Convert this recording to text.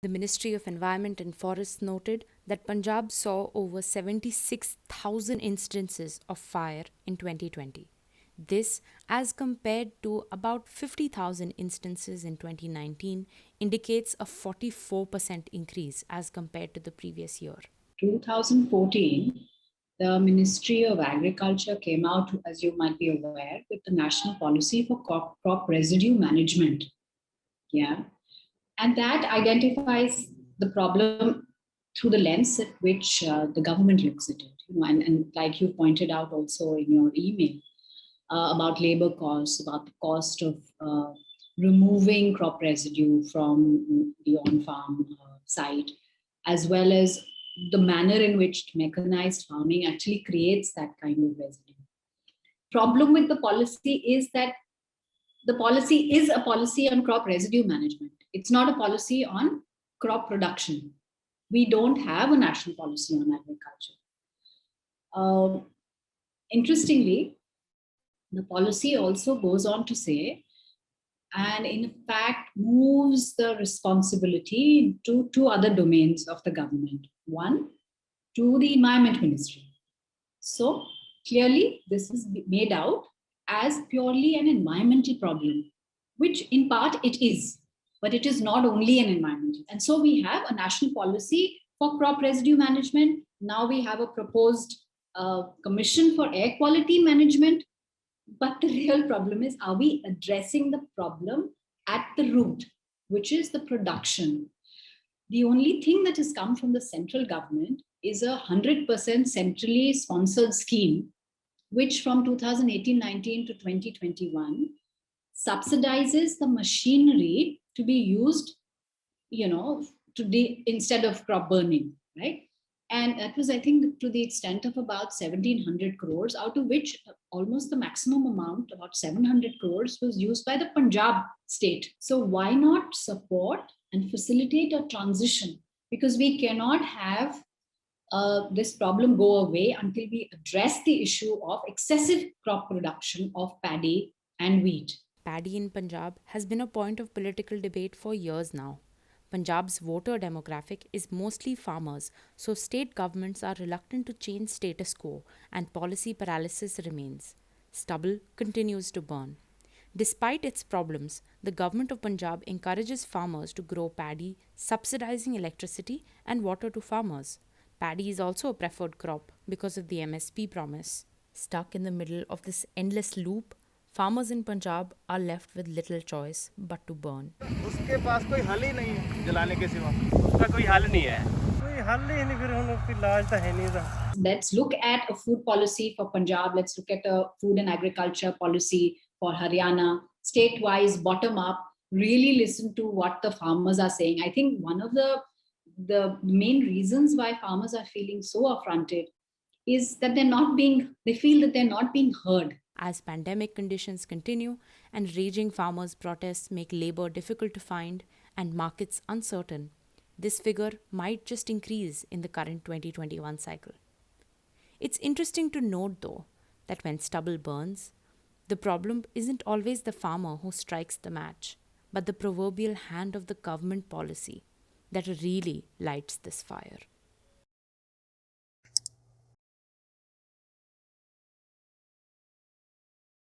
The Ministry of Environment and Forests noted that Punjab saw over 76,000 instances of fire in 2020. This, as compared to about 50,000 instances in 2019, indicates a 44% increase as compared to the previous year. 2014, the Ministry of Agriculture came out, as you might be aware, with the National Policy for Crop Residue Management. Yeah. And that identifies the problem through the lens at which the government looks at it. And like you pointed out also in your email about labor costs, about the cost of removing crop residue from the on-farm site, as well as the manner in which mechanized farming actually creates that kind of residue. Problem with the policy is that the policy is a policy on crop residue management. It's not a policy on crop production. We don't have a national policy on agriculture. Interestingly, the policy also goes on to say, and in fact moves the responsibility to two other domains of the government. One, to the Environment Ministry. So clearly, this is made out as purely an environmental problem, which in part it is, but it is not only an environmental. And so we have a national policy for crop residue management. Now we have a proposed commission for air quality management. But the real problem is, are we addressing the problem at the root, which is the production? The only thing that has come from the central government is a 100% centrally sponsored scheme, which from 2018-19 to 2021 subsidizes the machinery to be used, instead of crop burning, right? And that was, I think, to the extent of about 1,700 crores, out of which almost the maximum amount, about 700 crores, was used by the Punjab state. So why not support and facilitate a transition? Because we cannot have this problem go away until we address the issue of excessive crop production of paddy and wheat. Paddy in Punjab has been a point of political debate for years now. Punjab's voter demographic is mostly farmers, so state governments are reluctant to change status quo and policy paralysis remains. Stubble continues to burn. Despite its problems, the government of Punjab encourages farmers to grow paddy, subsidizing electricity and water to farmers. Paddy is also a preferred crop because of the MSP promise. Stuck in the middle of this endless loop, farmers in Punjab are left with little choice but to burn. उसके पास कोई हल ही नहीं है जलाने के सिवा उसका कोई हल नहीं है कोई हल ही नहीं फिर हम उसकी इलाज तो है नहीं था. Let's look at a food policy for Punjab. Let's look at a food and agriculture policy for Haryana, state-wise, bottom up. Really listen to what the farmers are saying. I think one of the main reasons why farmers are feeling so affronted is that they feel that they're not being heard. As pandemic conditions continue and raging farmers' protests make labor difficult to find and markets uncertain, this figure might just increase in the current 2021 cycle. It's interesting to note, though, that when stubble burns, the problem isn't always the farmer who strikes the match, but the proverbial hand of the government policy that really lights this fire.